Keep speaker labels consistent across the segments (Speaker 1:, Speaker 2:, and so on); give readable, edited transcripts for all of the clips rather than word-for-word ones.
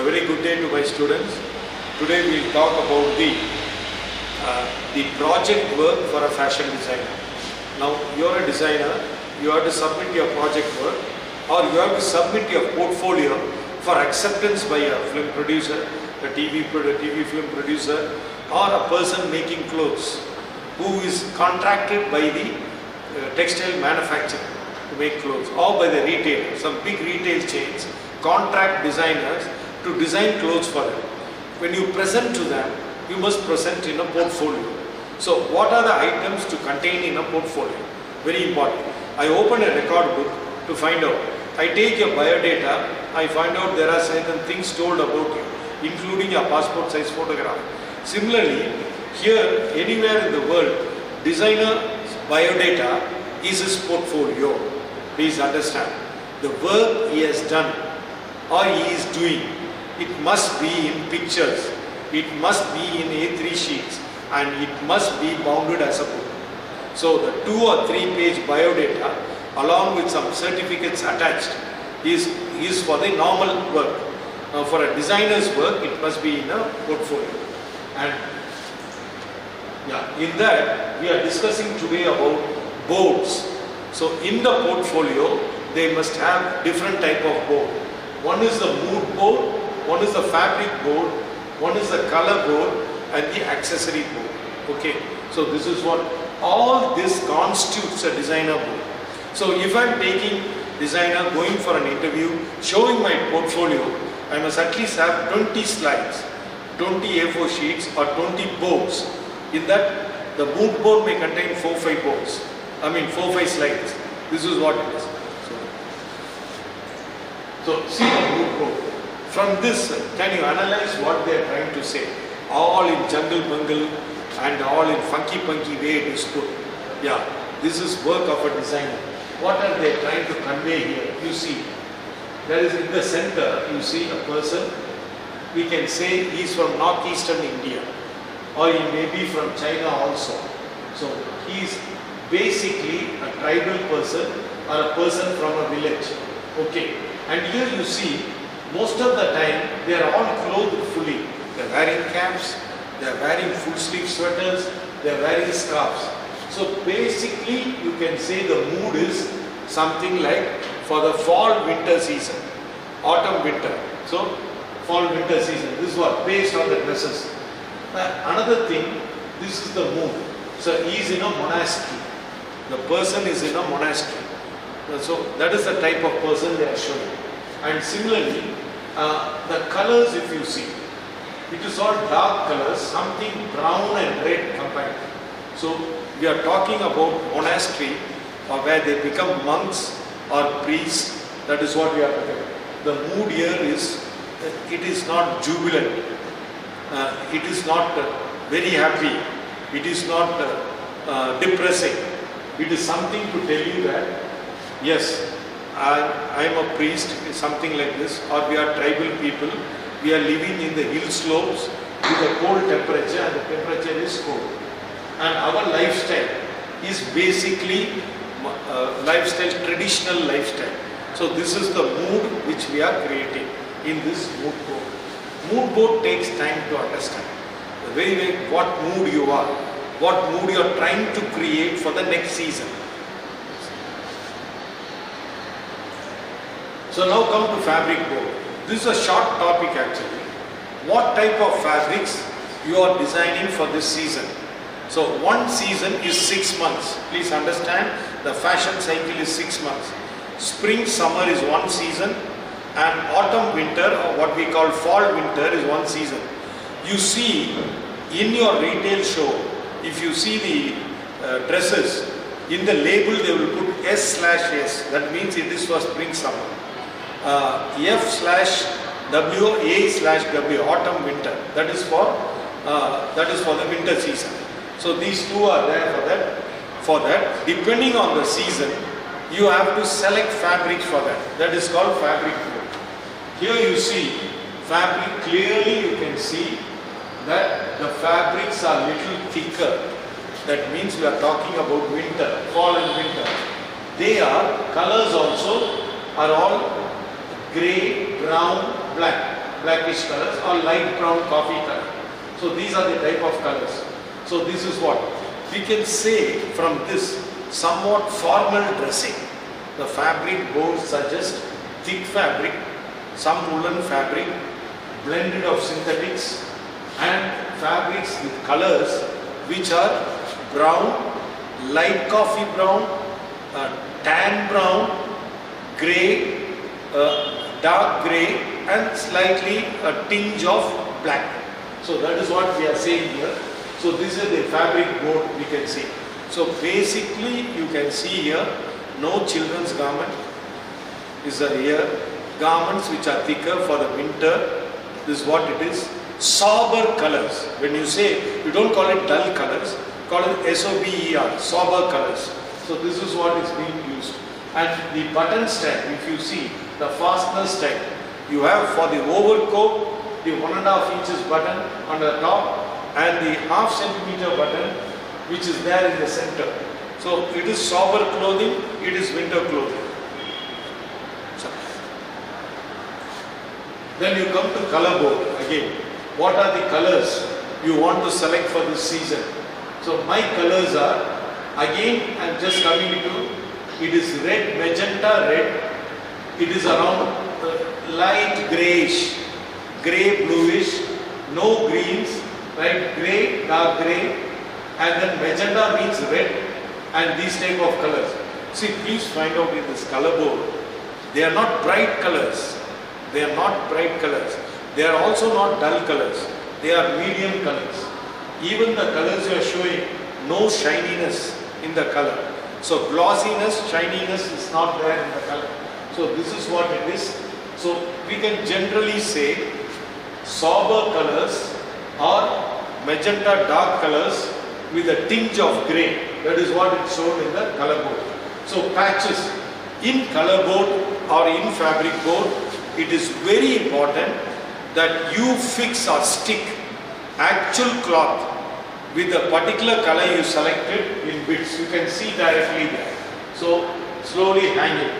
Speaker 1: very good day to my students. Today we will talk about the project work for a fashion designer. Now you are a designer, you have to submit your project work or you have to submit your portfolio for acceptance by a film producer, a TV film producer or a person making clothes who is contracted by the textile manufacturer to make clothes or by the retailer. Some big retail chains contract designers to design clothes for them. When you present to them, you must present in a portfolio. So what are the items to contain in a portfolio? Very important. I open a record book to find out. I take your biodata, I find out there are certain things told about you, including your passport size photograph. Similarly, here anywhere in the world, designer's biodata is his portfolio. Please understand, the work he has done or he is doing, it must be in pictures, it must be in A3 sheets and it must be bounded as a book. So the 2 or 3 page biodata along with some certificates attached is for the normal work. Now for a designer's work, it must be in a portfolio. And in that we are discussing today about boards. So in the portfolio, they must have different type of board. One is the mood board, one is the fabric board, one is the color board and the accessory board. Okay, so this is what all this constitutes a designer board. So if I am taking designer, going for an interview, showing my portfolio, I must at least have 20 slides, 20 A4 sheets or 20 boards. In that, the mood board may contain 4-5 boards. 4-5 slides. This is what it is. So see the mood board. From this, can you analyze what they are trying to say? All in jungle bungle and all in funky punky way it is put. Yeah, this is work of a designer. What are they trying to convey here? You see, there is in the center, you see a person. We can say he is from northeastern India or he may be from China also. So he is basically a tribal person or a person from a village. Okay, and here you see most of the time they are all clothed fully. They are wearing caps, they are wearing full sleeve sweaters, they are wearing scarves. So basically you can say the mood is something like for the fall winter season, autumn winter. So fall winter season, this is what based on the dresses. Another thing, this is the mood. So he is in a monastery. The person is in a monastery. So that is the type of person they are showing. And similarly, the colors if you see, it is all dark colors, something brown and red combined. So we are talking about monastery or where they become monks or priests. That is what we are talking about. The mood here is, it is not jubilant. It is not very happy. It is not depressing. It is something to tell you that, yes, I am a priest, something like this, or we are tribal people. We are living in the hill slopes with a cold temperature and the temperature is cold. And our lifestyle is basically lifestyle, traditional lifestyle. So this is the mood which we are creating in this mood board. Mood board takes time to understand. The very way what mood you are, what mood you are trying to create for the next season. So now come to fabric board. This is a short topic actually. What type of fabrics you are designing for this season? So one season is 6 months. Please understand, the fashion cycle is 6 months. Spring, summer is one season and autumn, winter or what we call fall, winter is one season. You see in your retail show, if you see the dresses, in the label they will put S/S. That means it is for spring, summer. F/W, A/W, autumn, winter. That is for the winter season. So these two are there for that. Depending on the season, you have to select fabrics for that. That is called fabric board. Here you see fabric, clearly you can see that the fabrics are little thicker. That means we are talking about winter, fall and winter. They are, colors also are all grey, brown, black. blackish colors or light brown coffee color. So these are the type of colors. So this is what we can say from this somewhat formal dressing. The fabric board suggests thick fabric, some woolen fabric, blended of synthetics and fabrics with colors which are brown, light coffee brown, tan brown, grey, dark grey and slightly a tinge of black. So that is what we are saying here. So this is the fabric board we can see. So basically you can see here no children's garment. These are here garments which are thicker for the winter. This is what it is. Sober colors. When you say, you don't call it dull colors, call it SOBER, sober colors. So this is what is being used. And the button style, if you see the fastener style, you have for the overcoat the 1.5 inches button on the top and the ½ centimeter button which is there in the center. So it is sober clothing, it is winter clothing. So, then you come to color board again. What are the colors you want to select for this season? So my colors are, again I am just coming to, it is red, magenta red, it is around light greyish, grey bluish, no greens, right, grey, dark grey, and then magenta means red and these type of colors. See, please find out in this color board, they are not bright colors, they are not bright colors, they are also not dull colors, they are medium colors. Even the colors you are showing, no shininess in the color. So glossiness, shininess is not there in the color. So this is what it is. So we can generally say sober colors or magenta dark colors with a tinge of grey. That is what is shown in the color board. So patches in color board or in fabric board, it is very important that you fix or stick actual cloth with the particular color you selected in bits. You can see directly there. So slowly hang it.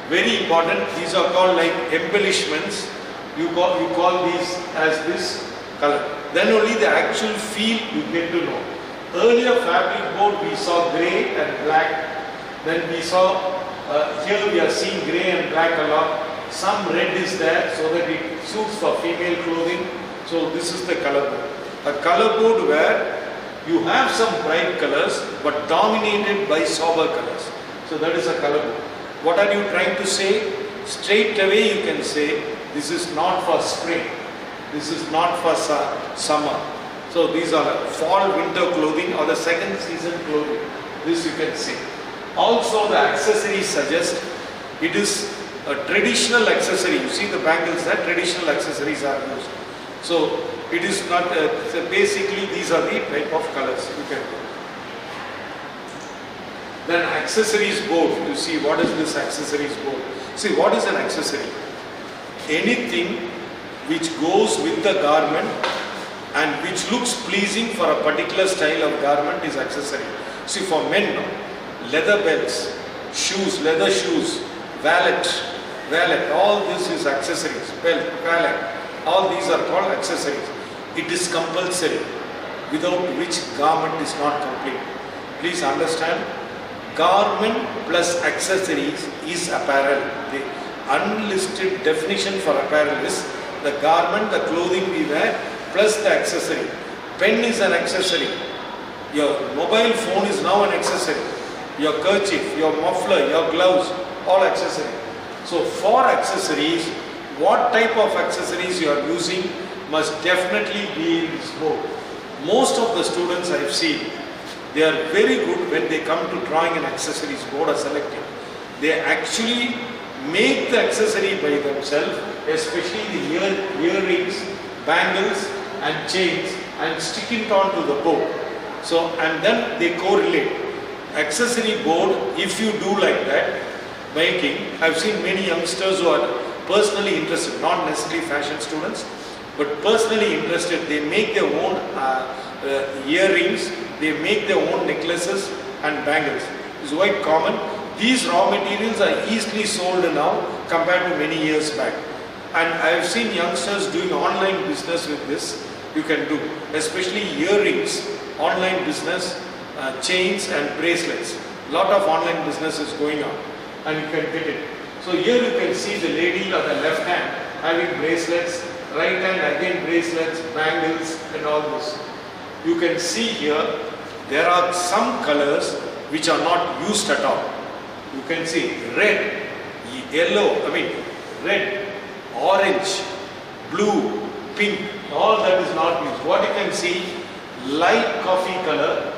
Speaker 1: Very important. These are called like embellishments. You call these as this color. Then only the actual feel you get to know. Earlier fabric board we saw grey and black. Then we saw here we are seeing grey and black a lot. Some red is there so that it suits for female clothing. So this is the color board. A color board where you have some bright colors but dominated by sober colors. So that is a color board. What are you trying to say? Straight away you can say this is not for spring. This is not for summer. So these are fall winter clothing or the second season clothing. This you can say. Also the accessories suggest it is a traditional accessory. You see the bangles there, traditional accessories are used. So it is not, so basically these are the type of colors you can do. Then accessories board, you see what is this accessories board? See what is an accessory? Anything which goes with the garment and which looks pleasing for a particular style of garment is accessory. See for men, leather belts, shoes, leather shoes, wallet, all this is accessories, belt, wallet, all these are called accessories. It is compulsory, without which garment is not complete. Please understand, garment plus accessories is apparel. The unlisted definition for apparel is the garment, the clothing we wear plus the accessory. Pen is an accessory. Your mobile phone is now an accessory. Your kerchief, your muffler, your gloves, all accessory. So for accessories, what type of accessories you are using must definitely be in this board. Most of the students I have seen, they are very good when they come to drawing an accessories board or selecting. They actually make the accessory by themselves, especially the earrings, bangles and chains, and stick it onto the board. So and then they correlate. Accessory board, if you do like that, making, I have seen many youngsters who are personally interested, not necessarily fashion students, but personally interested. They make their own earrings, they make their own necklaces and bangles. It's quite common. These raw materials are easily sold now compared to many years back. And I have seen youngsters doing online business with this. You can do, especially earrings, online business, chains and bracelets. Lot of online business is going on and you can get it. So here you can see the lady on the left hand having bracelets, right hand again bracelets, bangles and all this. You can see here there are some colors which are not used at all. You can see red, yellow, red, orange, blue, pink, all that is not used. What you can see, light coffee color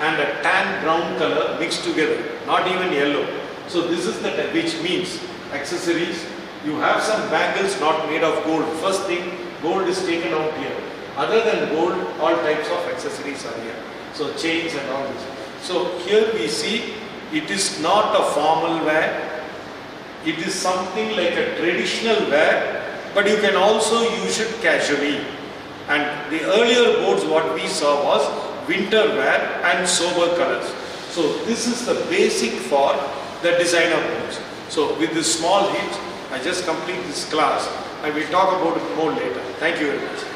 Speaker 1: and a tan brown color mixed together, not even yellow. So this is the type, which means accessories. You have some bangles not made of gold. First thing, gold is taken out here. Other than gold, all types of accessories are here. So chains and all this. So here we see it is not a formal wear. It is something like a traditional wear, but you can also use it casually. And the earlier boards what we saw was winter wear and sober colors. So this is the basic for the designer boards. So with this small hint, I just complete this class. I will talk about it more later. Thank you very much.